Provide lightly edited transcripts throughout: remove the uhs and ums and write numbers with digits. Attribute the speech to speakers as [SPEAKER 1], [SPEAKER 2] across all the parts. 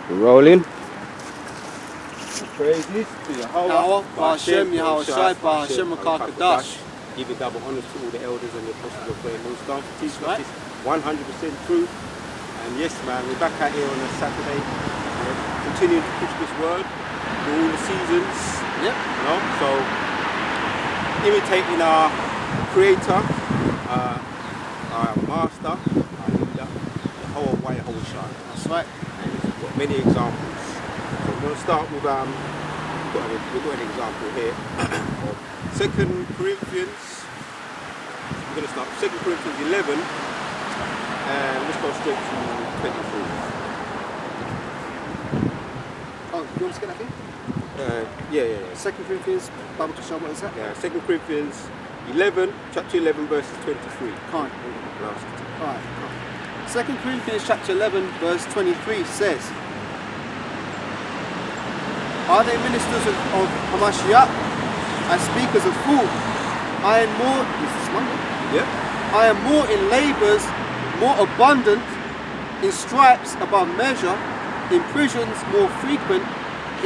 [SPEAKER 1] We're rolling.
[SPEAKER 2] Praises to Yahawah
[SPEAKER 3] Bahasham Yahawashi Towards.
[SPEAKER 1] Giving double honors to all the elders and the apostles of Greatmillstone for teaching us this 100% truth. And yes, man, we're back out here on a Saturday, continuing to push this word through all the seasons.
[SPEAKER 3] Yep.
[SPEAKER 1] You know, so imitating our Creator, our Master, our leader, Yahawah Bahasham.
[SPEAKER 3] That's right.
[SPEAKER 1] And we've got many examples. So we're going to start with we've got an example here of 2 Corinthians. We're going to start 2 Corinthians 11 and let's go straight to 23.
[SPEAKER 3] Oh, do you want to get that thing?
[SPEAKER 1] Yeah.
[SPEAKER 3] 2 Corinthians, Bible to show what is that?
[SPEAKER 1] Yeah, 2 Corinthians 11, chapter 11, verses 23.
[SPEAKER 3] Can't.
[SPEAKER 1] Last.
[SPEAKER 3] Alright. 2 Corinthians chapter 11, verse 23 says, are they ministers of Hamashiach? I speak as a fool. I am more. Is this Monday?
[SPEAKER 1] Yep.
[SPEAKER 3] I am more in labours, more abundant, in stripes above measure, in prisons more frequent,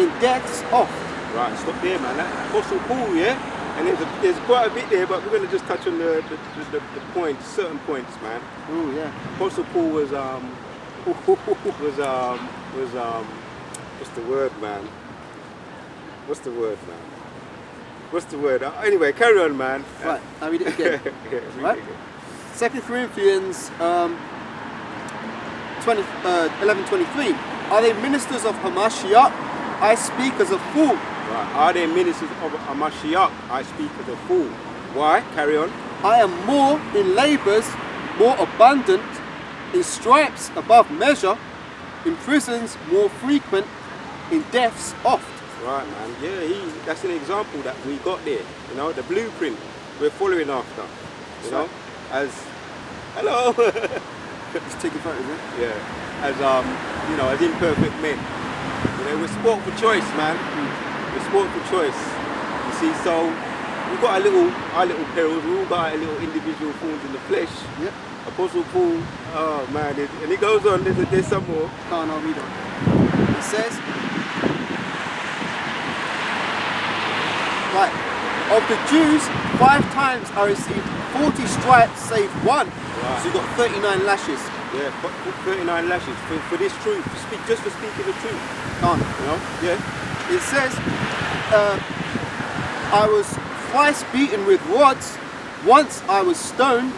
[SPEAKER 3] in deaths oft.
[SPEAKER 1] Right, stop there, man. That's Apostle Paul, yeah. And there's quite a bit there, but we're going to just touch on the points, certain points, man.
[SPEAKER 3] Oh yeah. Apostle
[SPEAKER 1] Paul was what's the word, man? What's the word? Anyway, carry on, man.
[SPEAKER 3] Right, I'll read it again.
[SPEAKER 1] Yeah,
[SPEAKER 3] right? 2 Corinthians 11:23. Are they ministers of Hamashiach? I speak as a fool.
[SPEAKER 1] Right. Are they ministers of Hamashiach? I speak as a fool. Why? Carry on.
[SPEAKER 3] I am more in labours, more abundant, in stripes above measure, in prisons more frequent, in deaths oft.
[SPEAKER 1] Right, man. Yeah, that's an example that we got there. You know, the blueprint we're following after. You know, as hello.
[SPEAKER 3] Just taking photos, yeah.
[SPEAKER 1] Yeah. As you know, as imperfect men. You know, we're sport for choice, man. We're sport for choice. You see, so we've got our little perils. We all got our little individual thorns in the flesh.
[SPEAKER 3] Yep.
[SPEAKER 1] Apostle Paul. Oh man, and it goes on. There's some more.
[SPEAKER 3] Can't I'll read on. It says. Right. Of the Jews, 5 times I received 40 stripes save 1. Right. So you got 39 lashes.
[SPEAKER 1] Yeah, 39 lashes for this truth. Just for speaking the truth.
[SPEAKER 3] Can't.
[SPEAKER 1] You know? Yeah.
[SPEAKER 3] It says, I was thrice beaten with rods. Once I was stoned.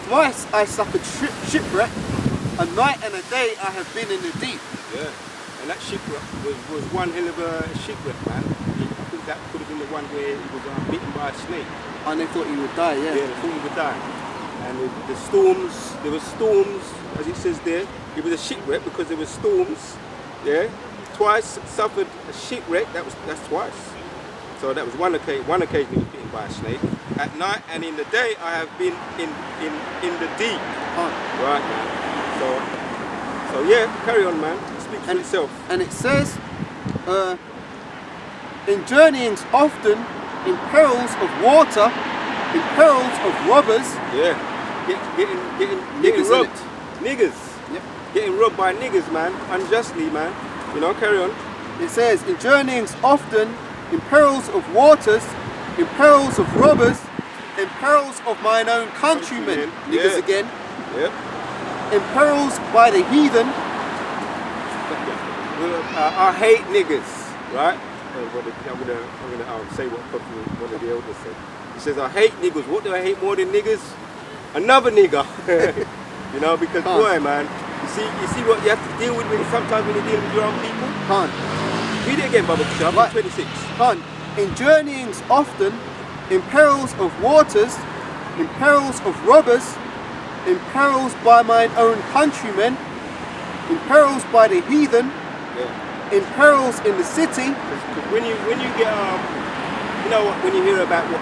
[SPEAKER 3] Thrice I suffered shipwreck. A night and a day I have been in the deep.
[SPEAKER 1] Yeah. And that shipwreck was one hell of a shipwreck, man. That could have been the one where he was bitten by a snake.
[SPEAKER 3] And they thought he would die, yeah.
[SPEAKER 1] Yeah, they thought he would die. And there were storms, as it says there. It was a shipwreck because there were storms, yeah. Twice suffered a shipwreck, that's twice. So that was one occasion he was bitten by a snake. At night and in the day I have been in the deep. Right, man. So yeah, carry on, man. It speaks for itself.
[SPEAKER 3] And it says, in journeyings often, in perils of water, in perils of robbers.
[SPEAKER 1] Yeah, getting robbed. Niggers.
[SPEAKER 3] Yep.
[SPEAKER 1] Getting robbed by niggers, man. Unjustly, man. You know, carry on.
[SPEAKER 3] It says, in journeyings often, in perils of waters, in perils of robbers, in perils of mine own countrymen. Niggers again.
[SPEAKER 1] Yep.
[SPEAKER 3] In perils by the heathen.
[SPEAKER 1] I hate niggers, right? I'm gonna say what one of the elders said. He says, I hate niggers. What do I hate more than niggers? Another nigger. You know, because boy, man, you see what you have to deal with sometimes when you're dealing with your own people. Read it again, Baba Kishab, right. 26.
[SPEAKER 3] In journeyings often, in perils of waters, in perils of robbers, in perils by mine own countrymen, in perils by the heathen.
[SPEAKER 1] Yeah.
[SPEAKER 3] In perils in the city.
[SPEAKER 1] Because when you get you know what, when you hear about what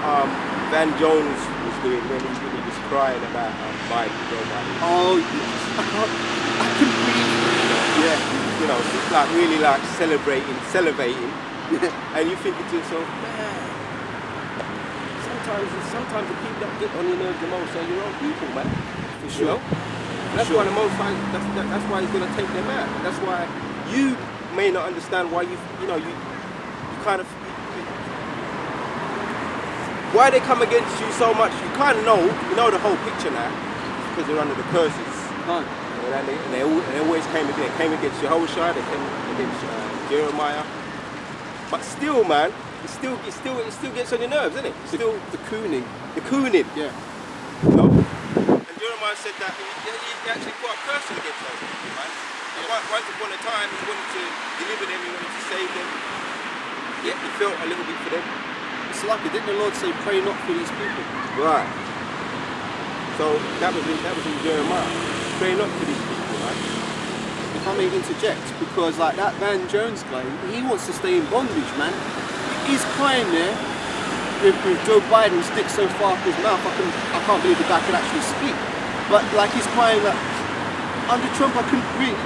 [SPEAKER 1] Van Jones was doing when he was crying about Biden, Joe Biden.
[SPEAKER 3] Oh, I can breathe.
[SPEAKER 1] Yeah, you know, it's like really like salivating. Yeah. And you thinking to yourself, man, sometimes the people that get on your nerves the most are your own people, man.
[SPEAKER 3] For sure.
[SPEAKER 1] That's why the Most High, that's why he's gonna take them out. That's why you may not understand why you kind of, why they come against you so much. You kind of you know the whole picture now, because they're under the curses.
[SPEAKER 3] Can't.
[SPEAKER 1] And they always came against Yahawashi, they came against Jeremiah. But still, man, it still gets on your nerves, isn't it? Still
[SPEAKER 3] The cooning.
[SPEAKER 1] the cooning.
[SPEAKER 3] Yeah.
[SPEAKER 1] You know? And Jeremiah said that he actually put a curse against those people, man. And once upon a time, he wanted to deliver them, he wanted to save them. Yet he felt a little bit for them.
[SPEAKER 3] It's lucky, didn't the Lord say, pray not for these people?
[SPEAKER 1] Right. So that was in Jeremiah. Pray not for these people, man.
[SPEAKER 3] If I may interject, because like that Van Jones guy, he wants to stay in bondage, man. He's crying there with Joe Biden stick so far up his mouth, I can't believe the guy could actually speak. But like he's crying like, under Trump I couldn't breathe.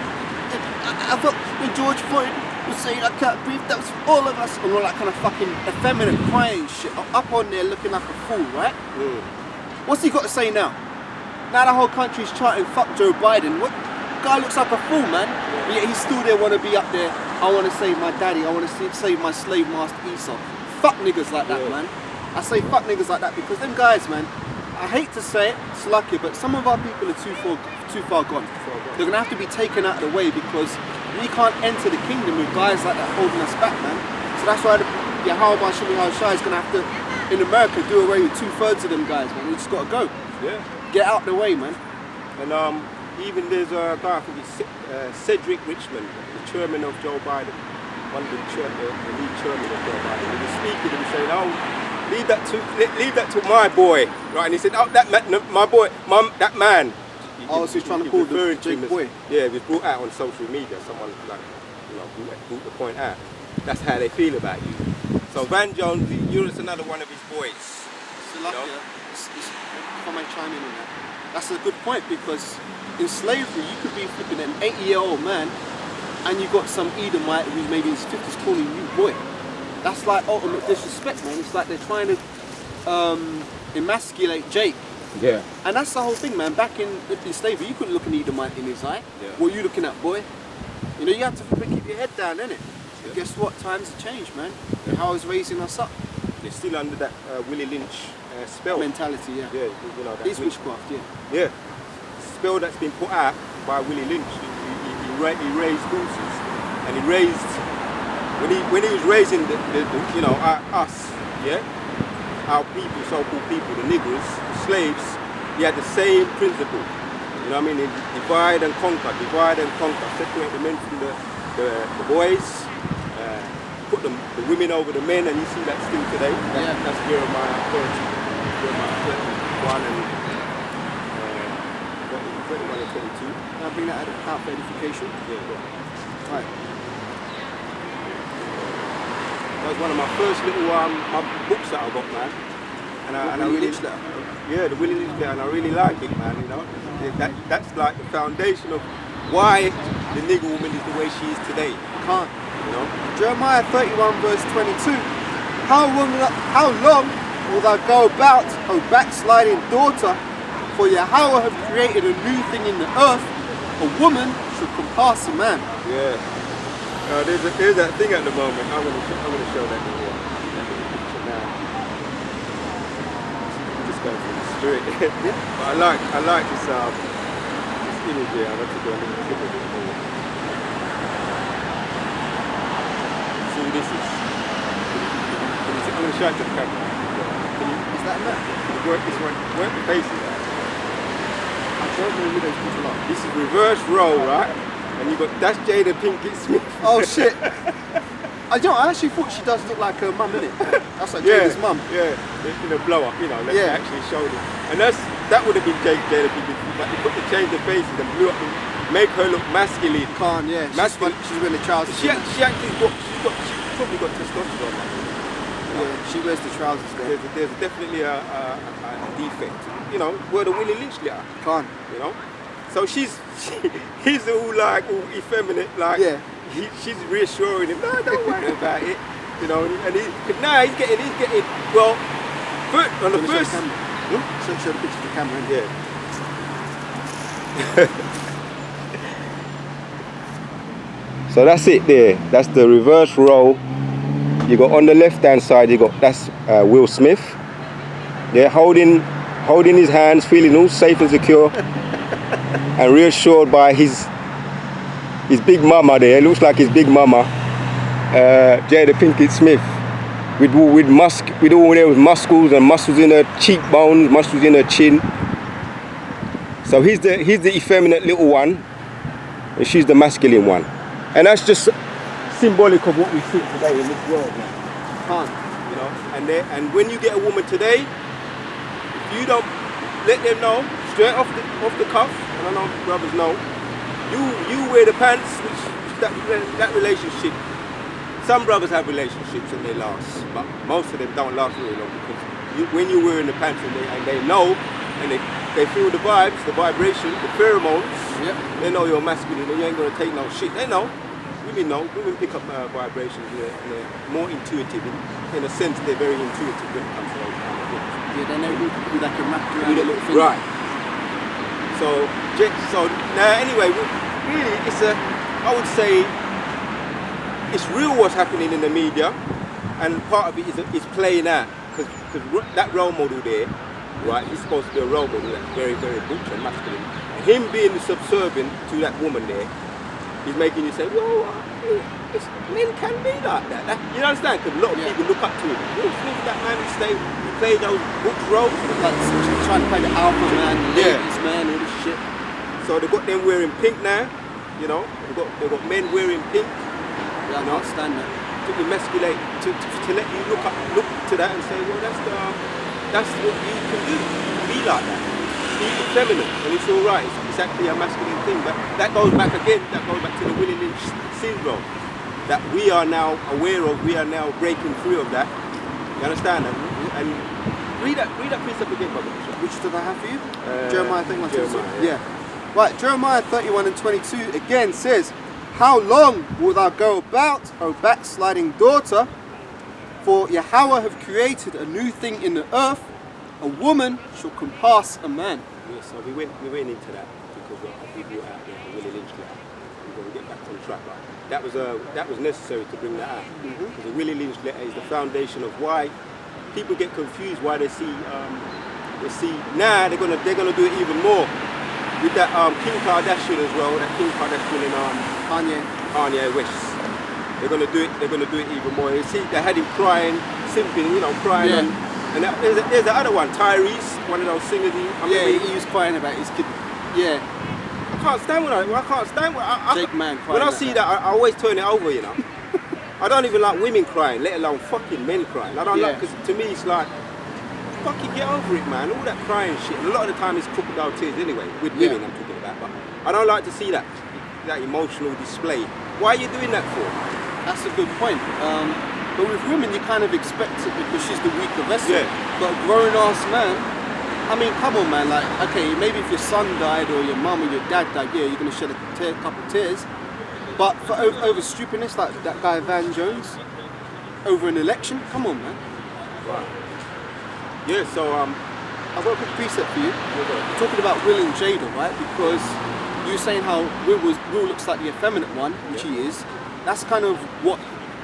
[SPEAKER 3] I felt when George Floyd was saying I can't breathe, that was all of us, and all that kind of fucking effeminate crying shit. Up on there looking like a fool, right? What's he got to say now? Now the whole country's chanting fuck Joe Biden. What guy looks like a fool, man? But yet he's still there, want to be up there. I want to save my daddy. I want to save my slave master Esau. Fuck niggas like that, man. I say fuck niggas like that because them guys, man. I hate to say it, it's lucky, but some of our people are too far gone. They're gonna have to be taken out of the way because we can't enter the kingdom with guys like that holding us back, man. So that's why the Yahawah Bahasham Yahawashi is gonna have to, in America, do away with 2/3 of them guys, man. We just gotta go.
[SPEAKER 1] Yeah.
[SPEAKER 3] Get out the way, man.
[SPEAKER 1] And even there's a guy, I think it's Cedric Richmond, the chairman of Joe Biden, one of the lead chairman of Joe Biden. He was speaking and he was saying, oh, leave that to my boy, right? And he said, oh, that man, my boy, that man.
[SPEAKER 3] So he's trying to call the big boy.
[SPEAKER 1] Yeah, it was brought out on social media. Someone brought the point out. That's how they feel about you. So Van Jones, you're just another one of his boys.
[SPEAKER 3] If I may chime in on that. That's a good point because in slavery you could be flipping an 80-year-old man and you got some Edomite who's maybe in his 50s calling you boy. That's like ultimate disrespect, man. It's like they're trying to emasculate Jake.
[SPEAKER 1] Yeah.
[SPEAKER 3] And that's the whole thing, man. Back in slavery, you couldn't look an Edomite in his eye. Yeah. What are you looking at, boy? You know, you have to keep your head down, innit? But guess what? Times have changed, man. Yeah. How is raising us up?
[SPEAKER 1] They're still under that Willie Lynch spell.
[SPEAKER 3] Mentality, yeah.
[SPEAKER 1] Yeah, you know,
[SPEAKER 3] it's witchcraft, yeah.
[SPEAKER 1] Yeah. Spell that's been put out by Willie Lynch. He raised horses, and he raised when he was raising us, yeah, our people, so-called people, the negroes, the slaves. He had the same principle. You know what I mean? Divide and conquer, separate the men from the boys. Put the women over the men, and you see that still today. That's Jeremiah 31 and 22.
[SPEAKER 3] Can I bring that out for edification?
[SPEAKER 1] Yeah.
[SPEAKER 3] Right.
[SPEAKER 1] That was one of my first little my books that I got, man. And I really, the Willie Lynch letter, and I really like it, man. You know, that's like the foundation of why the nigger woman is the way she is today.
[SPEAKER 3] Can't.
[SPEAKER 1] You know?
[SPEAKER 3] Jeremiah 31 verse 22. How long will thou go about, O backsliding daughter? For Yahawah have created a new thing in the earth. A woman should compass a man.
[SPEAKER 1] Yeah. There's that thing at the moment. I'm gonna show that to you. Now. Just going through the spirit. But I like this image here. I'd like to go a little bit more. See who this is. I'm going to show it to the camera.
[SPEAKER 3] Is that a map?
[SPEAKER 1] Work the faces.
[SPEAKER 3] I don't know who those people are.
[SPEAKER 1] This is reverse row, right? And you've got Dash Jada Pinkett Smith.
[SPEAKER 3] Oh shit. I actually thought she does look like her mum, innit? That's like Jada's mum.
[SPEAKER 1] Yeah, in a blow up, you know, let's actually show it. And that would have been Jada Pinkett Smith. Like they put the change the faces and blew up and make her look masculine.
[SPEAKER 3] Can't, yeah. Masculine. She's wearing the trousers.
[SPEAKER 1] She probably got testosterone.
[SPEAKER 3] Yeah, she wears the trousers there.
[SPEAKER 1] There's definitely a defect. You know, where the Willie Lynch letter.
[SPEAKER 3] Can't.
[SPEAKER 1] You know? So he's all effeminate, like she's reassuring him, no, don't worry about it. You know, and he's getting well on the first
[SPEAKER 3] show the picture to the camera,
[SPEAKER 1] yeah. So that's it there. That's the reverse role. You got on the left hand side, you got that's Will Smith. Yeah, holding his hands, feeling all safe and secure, and reassured by his big mama there. It looks like his big mama, Jada Pinkett Smith, with all those muscles and muscles in her cheekbones, muscles in her chin. So he's the effeminate little one, and she's the masculine one, and that's just symbolic of what we see today in this world. You know, and when you get a woman today, if you don't let them know straight off the cuff, and I know brothers know, you wear the pants, which that relationship. Some brothers have relationships and they last, but most of them don't last really long, because when you're wearing the pants and they know, and they feel the vibes, the vibration, the pheromones. Yep. They know you're masculine and you ain't gonna take no shit. They know. Women pick up vibrations. They're more intuitive. In a sense, they're very intuitive when it comes to those kind of things. Yeah, they know who they can wrap around a little finger. Right. So now anyway, really, I would say, it's real what's happening in the media, and part of it is playing out, because that role model there, right, he's supposed to be a role model that's very, very butch and masculine. And him being subservient to that woman there, he's making you say, well, men can be like that. You understand? Because a lot of people look up to him. Will Smith, that man, he played those butch roles.
[SPEAKER 3] Like trying to play the alpha man, the ladies man, all this shit.
[SPEAKER 1] So they've got them wearing pink now, you know. They've got men wearing pink.
[SPEAKER 3] Yeah, I can't stand that.
[SPEAKER 1] To emasculate, to let you look to that and say, well, that's what you can do. Be like that. Be feminine, and it's all right. It's actually a masculine thing. But that goes back to the Willie Lynch syndrome that we are now aware of. We are now breaking through of that. You understand? And read that piece up again, brother.
[SPEAKER 3] Which did I have for you? Jeremiah 31, 22.
[SPEAKER 1] Yeah.
[SPEAKER 3] Right, Jeremiah 31 and 22 again says, how long wilt thou go about, O backsliding daughter? For Yahawah have created a new thing in the earth, a woman shall compass a man.
[SPEAKER 1] Yeah, so we went into that because we brought out the Willie Lynch letter. We're going to get back on track. Right? That was necessary to bring that out. Because the Willie Lynch letter is the foundation of why people get confused, why they see now they're gonna do it even more. With that Kim Kardashian as well, that Kim Kardashian and Kanye West. They're gonna do it even more. You see, they had him crying, simping, crying. Yeah. And there's the other one, Tyrese, one of those singers.
[SPEAKER 3] He was crying about his kid. Yeah.
[SPEAKER 1] I can't stand
[SPEAKER 3] Jake Man crying.
[SPEAKER 1] When I see that, I always turn it over, you know. I don't even like women crying, let alone fucking men crying. I don't like, because to me it's like, fucking get over it, man. All that crying shit. And a lot of the time it's crocodile tears anyway, with women I'm talking about. But I don't like to see that emotional display. Why are you doing that for?
[SPEAKER 3] That's a good point. But with women, you kind of expect it because she's the weaker vessel. Yeah. But a grown-ass man, I mean, come on, man. Like, okay, maybe if your son died or your mum or your dad died, yeah, you're going to shed a couple of tears. But for over stupidness, like that guy Van Jones, over an election, come on, man.
[SPEAKER 1] Right. Yeah, so
[SPEAKER 3] I've got a quick precept for you. Talking about Will and Jada, right? Because you were saying how Will looks like the effeminate one, which he is. That's kind of what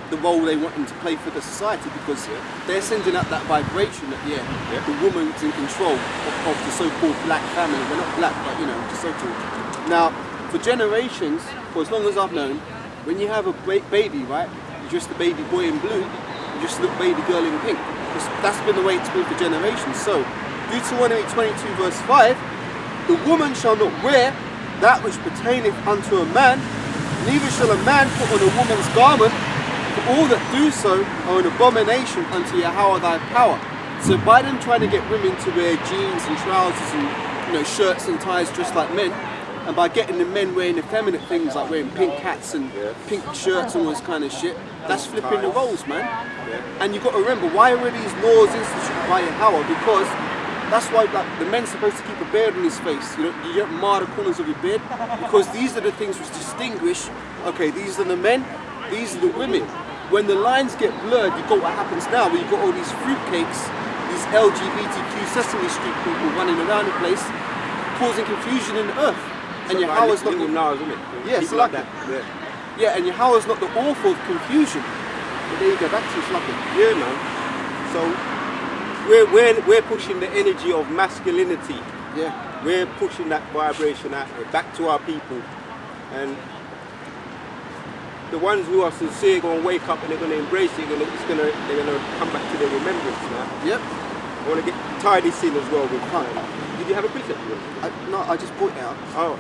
[SPEAKER 3] the role they want him to play for the society, because they're sending out that vibration that the woman's in control of the so-called black family. They're not black, but just so-called. Now, for generations, for as long as I've known, when you have a baby, right, you dress the baby boy in blue, you just look baby girl in pink. That's been the way it's been for generations. So, Deuteronomy 22 verse 5, the woman shall not wear that which pertaineth unto a man, neither shall a man put on a woman's garment, for all that do so are an abomination unto Yahawah thy power. So by them trying to get women to wear jeans and trousers and shirts and ties dressed like men, and by getting the men wearing effeminate things like wearing pink hats and pink shirts and all this kind of shit, that's flipping the roles, man. And you've got to remember, why were these laws instituted by Yahawah? Because that's why the men's supposed to keep a beard on his face. You don't mar the corners of your beard, because these are the things which distinguish, okay, these are the men, these are the women. When the lines get blurred, you've got what happens now, where you've got all these fruitcakes, these LGBTQ Sesame Street people running around the place, causing confusion in the earth. And Yahawah's not
[SPEAKER 1] now, isn't it?
[SPEAKER 3] Yeah,
[SPEAKER 1] people like that. Yeah.
[SPEAKER 3] Yeah, and Yahawah's not the author of confusion. But there you go, back to slugging.
[SPEAKER 1] Yeah, man. So we're pushing the energy of masculinity.
[SPEAKER 3] Yeah.
[SPEAKER 1] We're pushing that vibration out there, back to our people. And the ones who are sincere going to wake up and they're going to embrace it. They're going to come back to their remembrance, man.
[SPEAKER 3] Yep.
[SPEAKER 1] I want to tie this in as well with time. Did you have a precept?
[SPEAKER 3] No, I just brought it out.
[SPEAKER 1] Oh,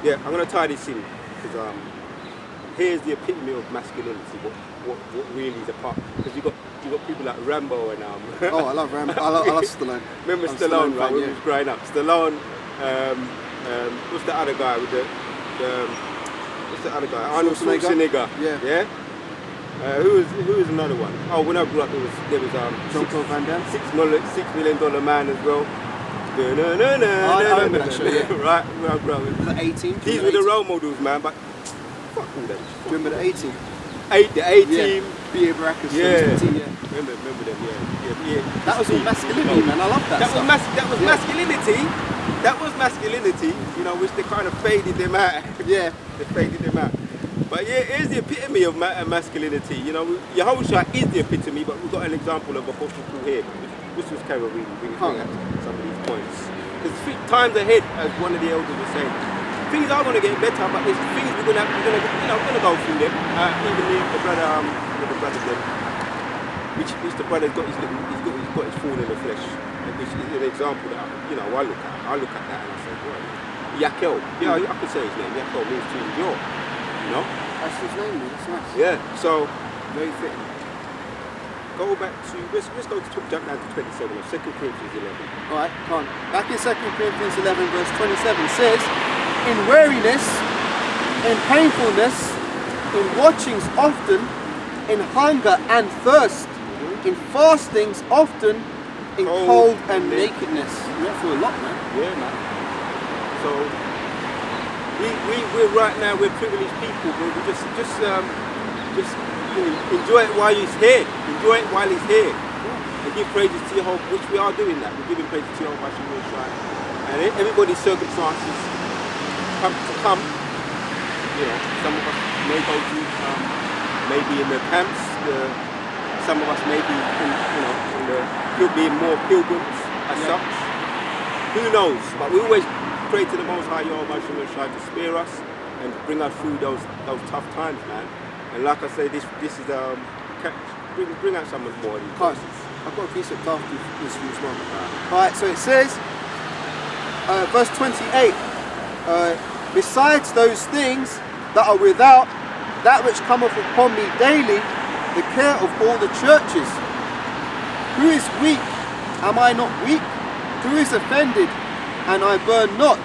[SPEAKER 1] yeah. I'm going to tie this in because here's the epitome of masculinity. What really is a part? Because you got people like Rambo and
[SPEAKER 3] Oh, I love Rambo. I love Stallone.
[SPEAKER 1] Remember Stallone, right? When we was growing up, Stallone. What's the other guy with the what's the other guy? Arnold Schwarzenegger. Yeah. Who was another one? Oh, when I grew up, there was
[SPEAKER 3] Jean-Claude Van Damme.
[SPEAKER 1] $6 million man as well.
[SPEAKER 3] I remember that show, yeah.
[SPEAKER 1] Right, when I grew up.
[SPEAKER 3] The 18.
[SPEAKER 1] These were the role models, man. But fuck all that.
[SPEAKER 3] Do you remember the 18?
[SPEAKER 1] The A-Team.
[SPEAKER 3] B.A. Baracus.
[SPEAKER 1] Yeah.
[SPEAKER 3] Yeah.
[SPEAKER 1] Remember them, yeah.
[SPEAKER 3] That was all masculinity, man. I love that.
[SPEAKER 1] That was masculinity. That was masculinity, you know, which they kind of faded them out.
[SPEAKER 3] Yeah.
[SPEAKER 1] They faded them out. But yeah, here's the epitome of masculinity. You know, Yahawashi is the epitome, but we've got an example of Apostle Paul here, which was kind of really bring out some of these points. Because times ahead, as one of the elders was saying, things are going to get better, but there's things we're going to go through them. Even the brother there, which the brother's got his thorn in the flesh, which is an example that I look at that and I say, well, Yakel, I could say his name. Yakel means to endure. You know?
[SPEAKER 3] That's his name, that's nice.
[SPEAKER 1] Yeah, so very fitting. Go back to let's go to jump down to 27 of 2 Corinthians 11.
[SPEAKER 3] Alright, come on. Back in 2 Corinthians 11 verse 27 says, in weariness, in painfulness, in watchings often, in hunger and thirst, in fastings often, in cold and nakedness. You went through a lot, man.
[SPEAKER 1] Yeah, man. So we're right now, we're privileged people, but we just enjoy it while he's here. Enjoy it while he's here. And give praises to Yahawah, which we are doing that. We're giving praises to Yahawah Bahasham Yahawashi. And everybody's circumstances come. You know, some of us may go to maybe in the camps. Some of us may be being more pilgrims as such. Who knows? But we always pray to the Most High Yahawah Bahasham Yahawashi to spare us and bring us through those tough times, man. And like I say, this is bring out some more of these verses.
[SPEAKER 3] I've got a piece of after this as well. Alright, so it says, verse 28, besides those things that are without, that which cometh upon me daily, the care of all the churches. Who is weak? Am I not weak? Who is offended? And I burn not.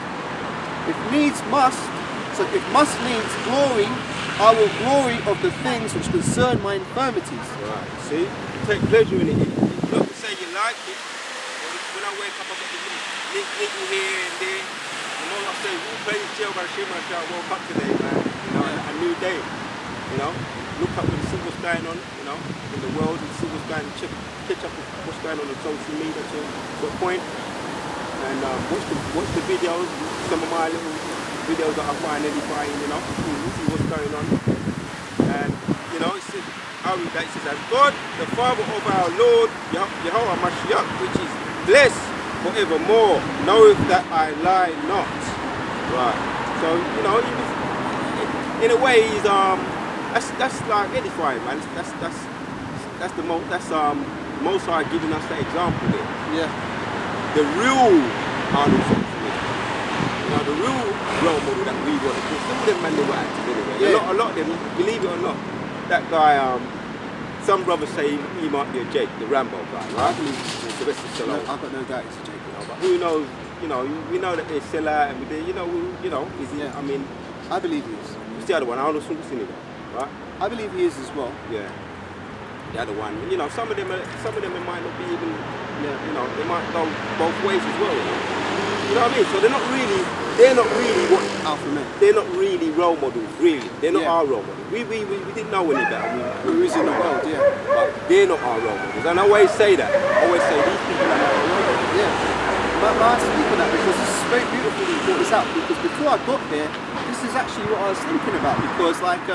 [SPEAKER 3] If needs must, so if must needs glory, I will glory of the things which concern my infirmities.
[SPEAKER 1] Right, see? You take pleasure in it. Not to say you like it. When I wake up, I got this niggle here and there. You know, I say, who praise Yahawah Bahasham Yahawashi? I woke up today, man. You know, a new day. You know, look up when see what's going on, you know, in the world and see what's going on, catch up with what's going on social media to a point. And watch the videos, some of my little videos that I find edifying, you know, see what's going on. And, you know, it says, as God, the Father of our Lord, Yahawah Mashiach, which is blessed forevermore, knoweth that I lie not. Right. So, you know, in a way, he's, that's like edifying, man. That's the Most High giving us that example there.
[SPEAKER 3] Yeah.
[SPEAKER 1] The real Arnold Schwarzenegger. You know, the real role model that we want to do. Some of them men, they were active anyway.
[SPEAKER 3] Yeah.
[SPEAKER 1] A lot of them, believe it or not, that guy, some brothers say he might be a Jake, the Rambo guy, right?
[SPEAKER 3] I believe
[SPEAKER 1] Sylvester Stallone.
[SPEAKER 3] I've got no doubt he's a Jake.
[SPEAKER 1] You know, but who knows, you know, we know that they sell out and you know, is he, I mean,
[SPEAKER 3] I believe he is.
[SPEAKER 1] what's the other one? Arnold Schwarzenegger, right?
[SPEAKER 3] I believe he is as well.
[SPEAKER 1] Yeah. The other one, you know, some of them might not be even, you know, they might go both ways as well. You know what I mean? So they're not really what
[SPEAKER 3] Alpha men.
[SPEAKER 1] they're not really role models, really. They're not
[SPEAKER 3] Yeah.
[SPEAKER 1] our role models. We didn't know any better.
[SPEAKER 3] Who is in the world, yeah.
[SPEAKER 1] But they're not our role models. And I always say that. I always say these people are our role models.
[SPEAKER 3] Yeah. But I speak on that because this is very beautiful that you brought this out, because before I got here, this is actually what I was thinking about, because like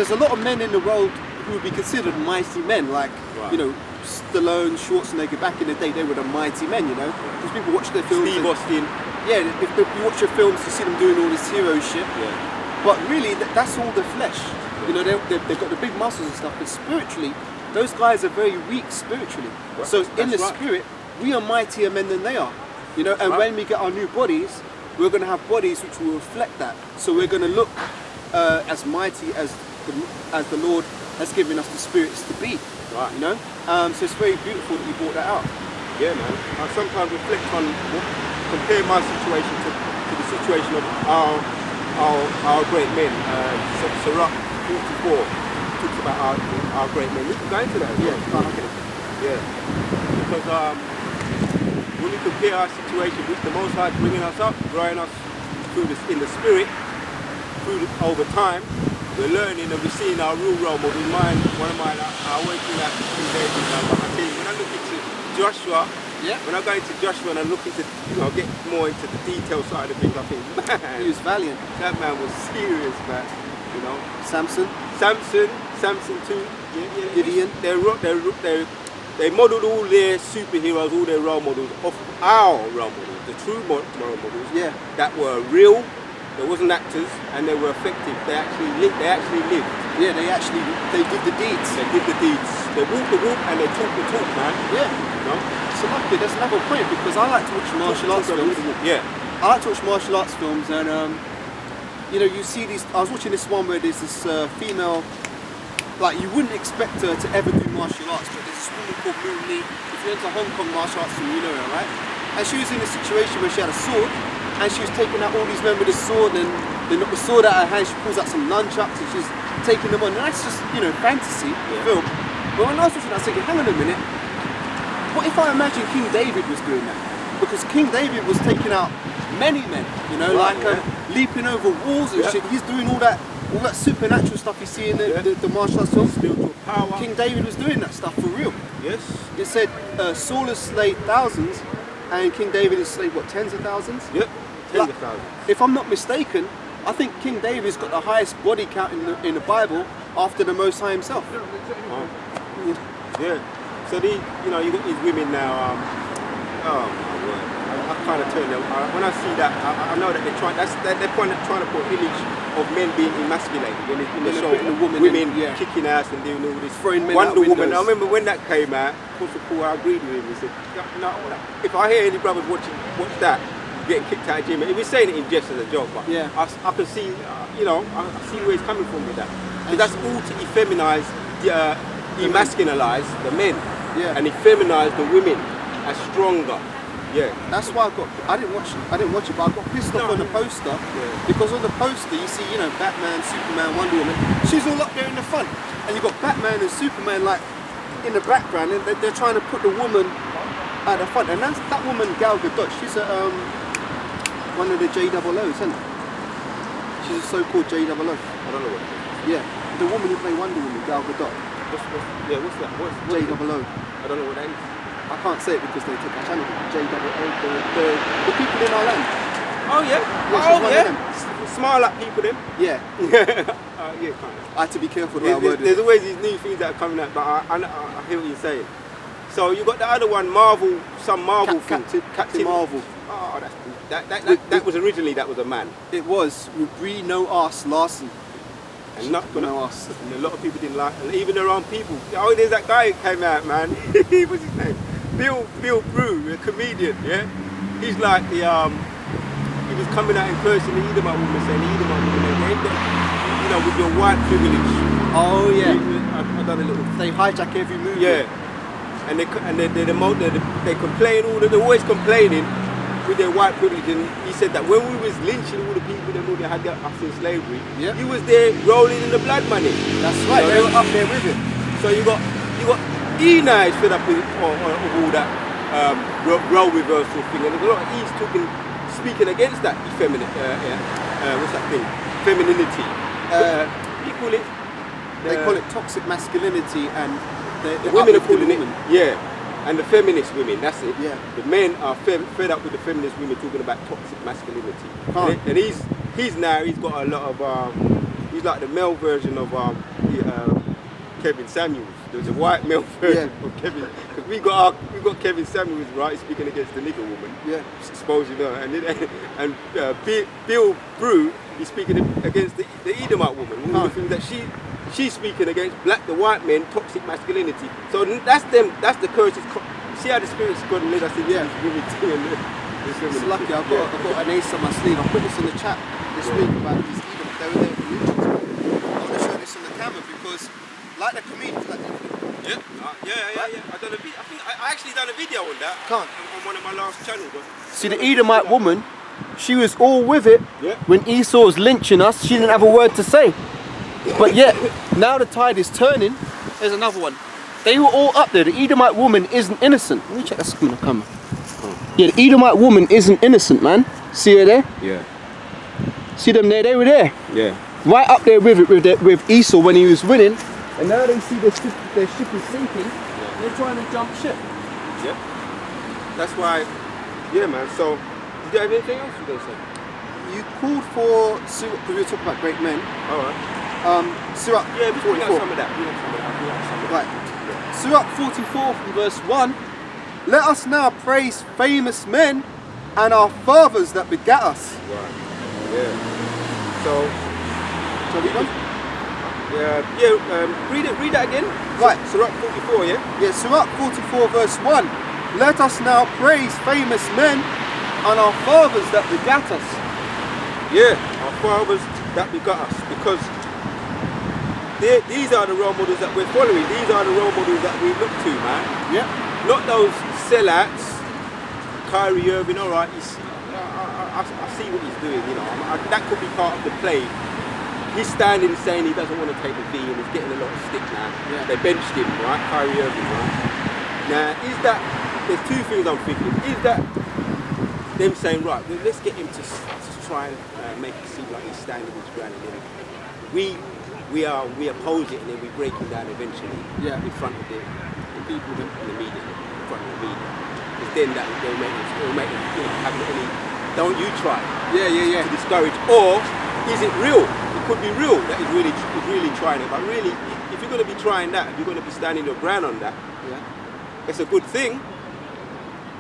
[SPEAKER 3] there's a lot of men in the world who would be considered mighty men, like,
[SPEAKER 1] Right.
[SPEAKER 3] you know, Stallone, Schwarzenegger, back in the day, they were the mighty men, you know? Because people watch their films.
[SPEAKER 1] Steve Austin.
[SPEAKER 3] Yeah, if you watch your films, you see them doing all this hero shit.
[SPEAKER 1] Yeah.
[SPEAKER 3] But really, that's all the flesh. You know, they've got the big muscles and stuff, but spiritually, those guys are very weak spiritually.
[SPEAKER 1] Right.
[SPEAKER 3] So in the
[SPEAKER 1] That's right.
[SPEAKER 3] spirit, we are mightier men than they are. You know, and
[SPEAKER 1] right.
[SPEAKER 3] when we get our new bodies, we're going to have bodies which will reflect that. So we're going to look as mighty as the Lord has given us the spirits to be.
[SPEAKER 1] Right.
[SPEAKER 3] You know, so it's very beautiful that you brought that out.
[SPEAKER 1] Yeah, man. I sometimes reflect on compare my situation to the situation of our great men. Sirach 44 talks about our great men. We can go into that. Yeah. Because when we compare our situation with the Most High bringing us up, growing us through this in the spirit, over time, we're learning and we're seeing our real role model. One of mine, I went through that King David. When I look into Joshua, when I go into Joshua and I look into, get more into the detail side of things, I think, man,
[SPEAKER 3] He was valiant.
[SPEAKER 1] that man was serious, man. You know,
[SPEAKER 3] Samson
[SPEAKER 1] too.
[SPEAKER 3] Gideon.
[SPEAKER 1] They modelled all their superheroes, all their role models off our role models, the true role models.
[SPEAKER 3] Yeah.
[SPEAKER 1] That were real. They wasn't actors, and they were effective. They actually lived.
[SPEAKER 3] Yeah, they did the deeds.
[SPEAKER 1] They did the deeds. They walked the walk and they talked the talk, man.
[SPEAKER 3] Yeah.
[SPEAKER 1] You know?
[SPEAKER 3] So luckily, that's another point, because I like to watch martial arts films.
[SPEAKER 1] Yeah.
[SPEAKER 3] I like to watch martial arts films, and you know, you see these. I was watching this one where there's this female, like, you wouldn't expect her to ever do martial arts, but there's this woman called Moon Lee. If you're into Hong Kong martial arts, you know her, right? And she was in a situation where she had a sword, and she was taking out all these men with a sword, and they knock the sword out of her hand. She pulls out some nunchucks, and she's taking them on. And that's just, you know, fantasy film. But when I was watching that, I was thinking, hang on a minute. What if I imagine King David was doing that? Because King David was taking out many men, you know, leaping over walls and shit. He's doing all that supernatural stuff you see in the martial arts films.
[SPEAKER 1] Spiritual power.
[SPEAKER 3] King David was doing that stuff for real.
[SPEAKER 1] Yes.
[SPEAKER 3] It said Saul has slayed thousands, and King David has slayed, what, tens of thousands?
[SPEAKER 1] Yep. Tens of thousands.
[SPEAKER 3] If I'm not mistaken, I think King David's got the highest body count in the Bible after the Most High himself.
[SPEAKER 1] Yeah. So you got these women now. Oh my word! I kind of turn them. When I see that, I know that they're trying to put an image of men being emasculated in the show. Women kicking ass and doing all this.
[SPEAKER 3] Throwing men
[SPEAKER 1] Wonder
[SPEAKER 3] out
[SPEAKER 1] Woman.
[SPEAKER 3] windows.
[SPEAKER 1] I remember when that came out. Apostle Paul, I agreed with him. He said, "No, if I hear any brothers watch that, getting kicked out of gym, he was saying it in jest as a joke, but I can see, I see where he's coming from with that. Because that's all to effeminize, emasculinize the men, and effeminize the women as stronger. Yeah.
[SPEAKER 3] That's why I didn't watch it, but I got pissed off on the poster, because on the poster you see, Batman, Superman, Wonder Woman, she's all up there in the front, and you got Batman and Superman like in the background, and they're trying to put the woman at the front, and that's that woman Gal Gadot. She's one of the JOOs, isn't it? She's a so-called JOO.
[SPEAKER 1] I don't know what it is.
[SPEAKER 3] Yeah, the woman who played Wonder Woman, Gal Gadot.
[SPEAKER 1] What's that? What's
[SPEAKER 3] JOO.
[SPEAKER 1] I don't know what that is.
[SPEAKER 3] I can't say it because they took our channel. JOO, the people in our land.
[SPEAKER 1] Oh yeah.
[SPEAKER 3] She's one of them.
[SPEAKER 1] Smile at people then.
[SPEAKER 3] Yeah.
[SPEAKER 1] Yeah, kind of.
[SPEAKER 3] I had to be careful with what I worded.
[SPEAKER 1] There's always these new things that are coming out, but I hear what you're saying. So you got the other one, Marvel, some Marvel thing.
[SPEAKER 3] Captain Marvel.
[SPEAKER 1] Oh, that was originally a man.
[SPEAKER 3] It was with Brie No Arse Larson.
[SPEAKER 1] And not
[SPEAKER 3] No Arse.
[SPEAKER 1] And a lot of people didn't like, and even their own people. Oh, there's that guy who came out, man. What's his name? Bill Brew, a comedian. Yeah, he's like the he was coming out in person, the Edomite woman, saying the Edomite woman, with your white privilege.
[SPEAKER 3] Oh yeah.
[SPEAKER 1] I done a little.
[SPEAKER 3] They hijack every movie.
[SPEAKER 1] Yeah. And they complain they're always complaining with their white privilege. And he said that when we was lynching all the people that had us in slavery, he was there rolling in the blood money.
[SPEAKER 3] That's right. They were up there with it.
[SPEAKER 1] So you got E-Now is fed up with all that role reversal thing, and there's a lot of E's speaking against that effeminate. What's that thing? Femininity. You call it.
[SPEAKER 3] They call it toxic masculinity, and
[SPEAKER 1] the women are calling it. Yeah, and the feminist women. That's it.
[SPEAKER 3] Yeah.
[SPEAKER 1] The men are fed up with the feminist women talking about toxic masculinity. And he's got a lot of He's like the male version of Kevin Samuels. There's a white male version of Kevin. Because we got Kevin Samuels, right, speaking against the nigger woman.
[SPEAKER 3] Yeah.
[SPEAKER 1] Exposing her. And Bill Brew, he's speaking against the Edomite woman. All the things that she's speaking against the white men, toxic masculinity. So that's them. That's the curses. See how the Spirit's God led us into this women thing.
[SPEAKER 3] It's lucky I've got an ace on my sleeve. I put this in the chat this week about these Edomites. They were there for the I want to show this on the camera because, like the comedians, like
[SPEAKER 1] yeah. I actually done a video on that. On one of my last channels.
[SPEAKER 3] See, the Edomite woman, she was all with it when Esau was lynching us. She didn't have a word to say. But yet, now the tide is turning. There's another one. They were all up there. The Edomite woman isn't innocent. Let me check that's going to come. Yeah, the Edomite woman isn't innocent, man. See her there?
[SPEAKER 1] Yeah.
[SPEAKER 3] See them there? They were there.
[SPEAKER 1] Yeah.
[SPEAKER 3] Right up there with Esau when he was winning. And now they see their ship is sinking. Yeah. They're trying to jump ship.
[SPEAKER 1] Yep. That's why, man. So, did you have anything else you going to say?
[SPEAKER 3] You called for, because we were talking about great men.
[SPEAKER 1] Alright.
[SPEAKER 3] Surah 44.
[SPEAKER 1] We got some of that.
[SPEAKER 3] Right. Yeah. Surah 44 from verse 1. Let us now praise famous men and our fathers that begat us.
[SPEAKER 1] Right. Yeah. So,
[SPEAKER 3] shall we go?
[SPEAKER 1] Read that again.
[SPEAKER 3] Right.
[SPEAKER 1] Surah 44, yeah?
[SPEAKER 3] Yeah, Surah 44 verse 1. Let us now praise famous men and our fathers that begat us.
[SPEAKER 1] Yeah, our fathers that begat us. Because these are the role models that we're following. These are the role models that we look to, man.
[SPEAKER 3] Yeah.
[SPEAKER 1] Not those sellouts. REUBEN, alright, I see what he's doing, you know. That could be part of the play. He's standing saying he doesn't want to take the V and he's getting a lot of stick now. Yeah. They benched him, right? REUBEN, right? Now, there's two things I'm thinking. Is that them saying, right, well, let's get him to try and make it seem like he's standing his ground, and then we oppose it and then we break him down eventually in front of the people in the media, in front of the media. Because then it'll make him have any, don't you try to discourage. Or is it real? It could be real that he's really trying it. But really, if you're going to be trying that, if you're going to be standing your ground on that, it's a good thing.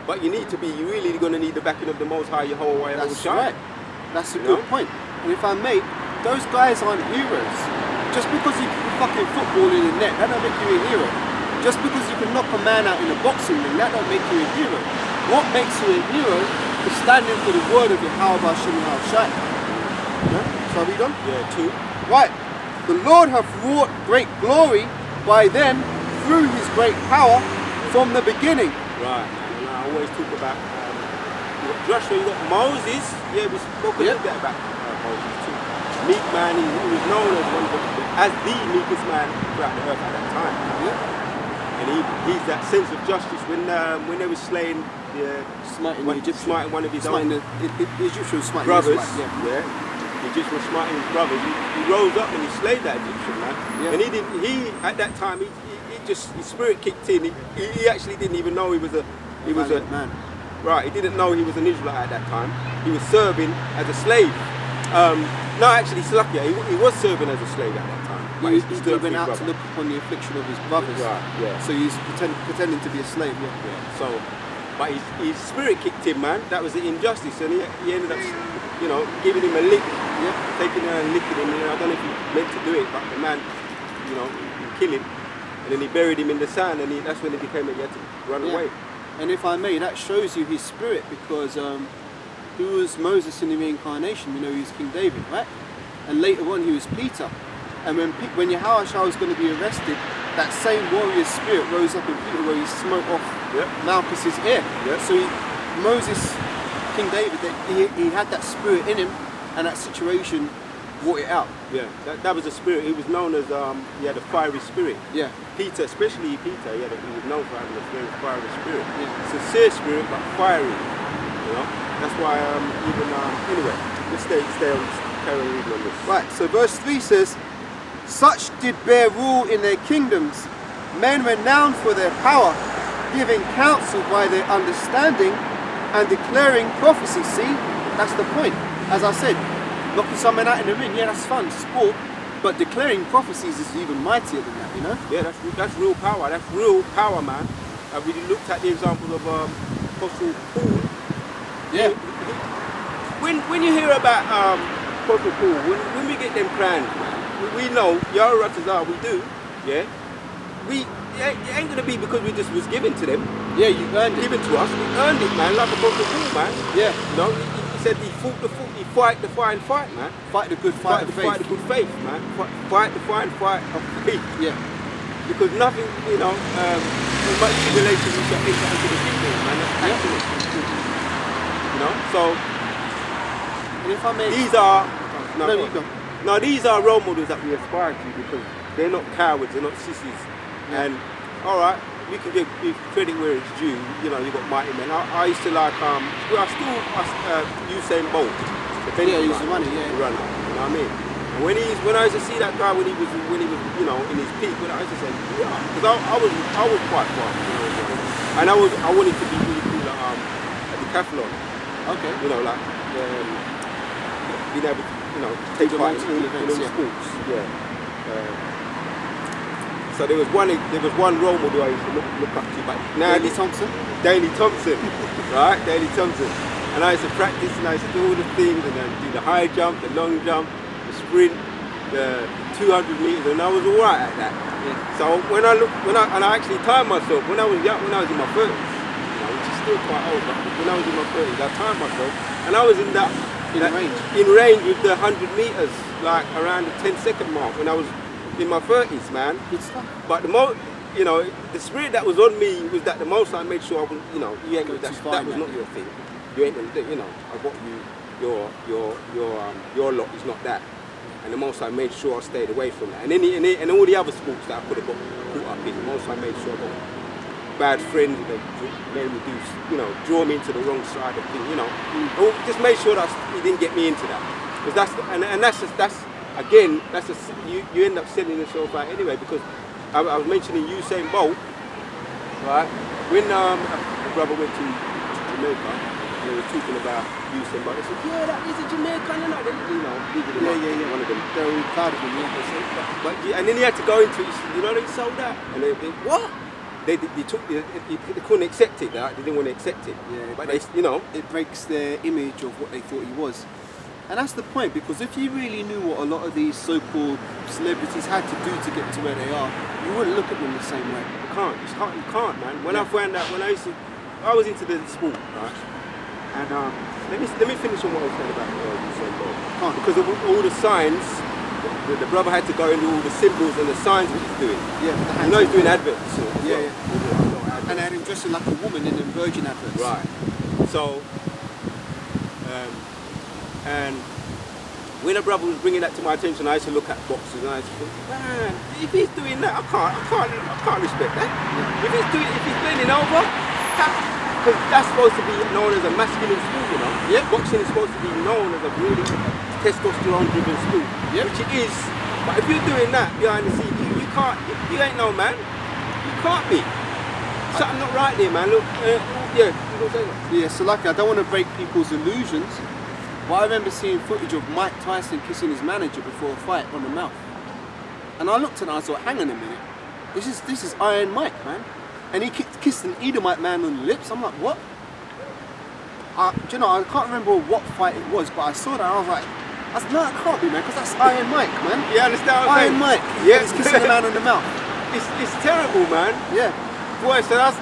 [SPEAKER 1] But you're really going to need the backing of the Most High Yahawah Bahasham.
[SPEAKER 3] That's right. That's a good point. And if I may, those guys aren't heroes. Just because you can fucking football in the net, that don't make you a hero. Just because you can knock a man out in a boxing ring, that don't make you a hero. What makes you a hero is standing for the word of Yahawah Bahasham Yahawashi. Shall we done?
[SPEAKER 1] Yeah, 2.
[SPEAKER 3] Right. The Lord hath wrought great glory by them through his great power from the beginning.
[SPEAKER 1] Right. And I always talk about you got Joshua, you got Moses. Yeah, we spoke a little bit about Moses too. Meek man, he was known as the meekest man throughout the earth at that time. Yeah. And he's that sense of justice when they were slaying
[SPEAKER 3] smiting one of his
[SPEAKER 1] own
[SPEAKER 3] the Egyptian
[SPEAKER 1] brothers. The Egyptian was smiting his brothers. He rose up and he slayed that Egyptian man. Yeah. And he at that time he just, his spirit kicked in. He actually didn't even know he was a
[SPEAKER 3] man.
[SPEAKER 1] Right, he didn't know he was an Israelite at that time. He was serving as a slave. No, actually, Slakia, he was serving as a slave at that time.
[SPEAKER 3] He went out to look upon the affliction of his brothers.
[SPEAKER 1] Right, yeah.
[SPEAKER 3] So he's pretending to be a slave,
[SPEAKER 1] So, but his spirit kicked in, man. That was the injustice, and he ended up, giving him a lick, taking her and licking him. I don't know if he meant to do it, but the man, he killed him, and then he buried him in the sand, and that's when he became he had to run away.
[SPEAKER 3] And if I may, that shows you his spirit, because who was Moses in the reincarnation? We know he was King David, right? And later on he was Peter. And when Yahawashi was going to be arrested, that same warrior spirit rose up in Peter where he smote off Malchus's ear. So Moses, King David, he had that spirit in him, and that situation brought it out. Yeah,
[SPEAKER 1] that was a spirit. He was known as, he had a fiery spirit.
[SPEAKER 3] Yeah.
[SPEAKER 1] Peter, especially Peter, he was known for having a very fiery spirit. Yeah. Sincere spirit, but fiery. That's why anyway, let's stay on, carry on reading on this.
[SPEAKER 3] Right, so verse 3 says, such did bear rule in their kingdoms, men renowned for their power, giving counsel by their understanding, and declaring prophecy. See, that's the point. As I said, knocking someone out in the ring, that's fun, sport. But declaring prophecies is even mightier than that, you know?
[SPEAKER 1] Yeah, that's real power. That's real power, man. I really looked at the example of Apostle Paul.
[SPEAKER 3] Yeah.
[SPEAKER 1] When you hear about Apostle Paul, when we get them plans, man, we know, Yahawah, we do, yeah? It ain't going to be because we just was given to them.
[SPEAKER 3] Yeah, you earned it.
[SPEAKER 1] Given to us. We earned it, man, like Apostle Paul, man.
[SPEAKER 3] Yeah.
[SPEAKER 1] You know, he said he fought the fight, the fine fight, man.
[SPEAKER 3] Fight the good fight of faith.
[SPEAKER 1] Fight the good faith, man. Fight the fine fight of faith.
[SPEAKER 3] Yeah.
[SPEAKER 1] Because nothing, you know, with much tribulation we shall enter into the kingdom, man. That's excellent. You know, so
[SPEAKER 3] And if I may...
[SPEAKER 1] these are...
[SPEAKER 3] No, you go.
[SPEAKER 1] No, these are role models that we aspire to because they're not cowards, they're not sissies.
[SPEAKER 3] Yeah.
[SPEAKER 1] And, alright, we can give credit where it's due. You know, you got mighty men. I used to like, I still Usain Bolt.
[SPEAKER 3] Yeah, he's the runner, yeah.
[SPEAKER 1] Runner, you know what I mean? And when I used to see that guy when he was you know, in his peak, when I used to say, yeah, because I was quite fast, you know, and I wanted to be really cool at decathlon.
[SPEAKER 3] Okay.
[SPEAKER 1] You know, like being able to, you know, take part in all sports. Yeah. So there was one role model I used to look up to, but now
[SPEAKER 3] Daley Thompson,
[SPEAKER 1] right? Daley Thompson. And I used to practice and I used to do all the things and then do the high jump, the long jump, the sprint, the 200 meters, and I was alright at that.
[SPEAKER 3] Yeah.
[SPEAKER 1] So when I actually timed myself when I was young, when I was in my 30s, you know, which is still quite old, but when I was in my 30s, I timed myself and I was in range with the 100 meters, like around the 10-second mark when I was in my 30s, man.
[SPEAKER 3] Good stuff.
[SPEAKER 1] But you know, the spirit that was on me was that the most I made sure I was, you know, you ain't that was not your thing. You ain't gonna, you know, I got your lot is not that. And the most I made sure I stayed away from that. And all the other sports that I could have got caught up in, the most I made sure I got bad friends that made me do, you know, draw me into the wrong side of things, you know. Just made sure that he didn't get me into that. Because you end up selling yourself out anyway, because I was mentioning Usain Bolt, right? When a brother went to Jamaica, they were talking about Usain Bolt. They said, yeah, that is a Jamaican, you know,
[SPEAKER 3] Yeah.
[SPEAKER 1] one of them.
[SPEAKER 3] Very proud of him, yeah.
[SPEAKER 1] But and then he had to go into it. He said, you know, they sold that, and they what? They couldn't accept it. They didn't want to accept it.
[SPEAKER 3] Yeah,
[SPEAKER 1] but you know,
[SPEAKER 3] it breaks their image of what they thought he was. And that's the point, because if you really knew what a lot of these so-called celebrities had to do to get to where they are, you wouldn't look at them the same way.
[SPEAKER 1] You can't. You can't, man. When I found out, I was into the sport, right? And let me finish on what I was saying about Usain Bolt. Because of all the signs, the brother had to go into all the symbols and the signs what he's doing.
[SPEAKER 3] Yeah.
[SPEAKER 1] You know he's doing adverts.
[SPEAKER 3] Yeah. And they had him dressing like a woman in them Virgin adverts.
[SPEAKER 1] Right. So, and when a brother was bringing that to my attention, I used to look at boxers and I used to think, man, if he's doing that, I can't respect that. Yeah. If he's bending over, because that's supposed to be known as a masculine sport, you know. Yeah. Boxing is supposed to be known as a really testosterone-driven sport, which it is. But if you're doing that behind the scenes, you can't. You ain't no man. You can't be. Something not right there, man. Look, yeah. You gonna say that?
[SPEAKER 3] Yeah. So like, I don't want to break people's illusions, but I remember seeing footage of Mike Tyson kissing his manager before a fight on the mouth, and I looked at it and I thought, hang on a minute, this is Iron Mike, man. And he kissed an Edomite man on the lips. I'm like, what? Do you know, I can't remember what fight it was, but I saw that and I was like, no, it can't be, man, because that's Iron Mike, man.
[SPEAKER 1] You understand what I'm saying?
[SPEAKER 3] Iron Mike.
[SPEAKER 1] Yeah.
[SPEAKER 3] He's kissing a man on the mouth.
[SPEAKER 1] It's terrible, man.
[SPEAKER 3] Yeah.
[SPEAKER 1] Boy, so that's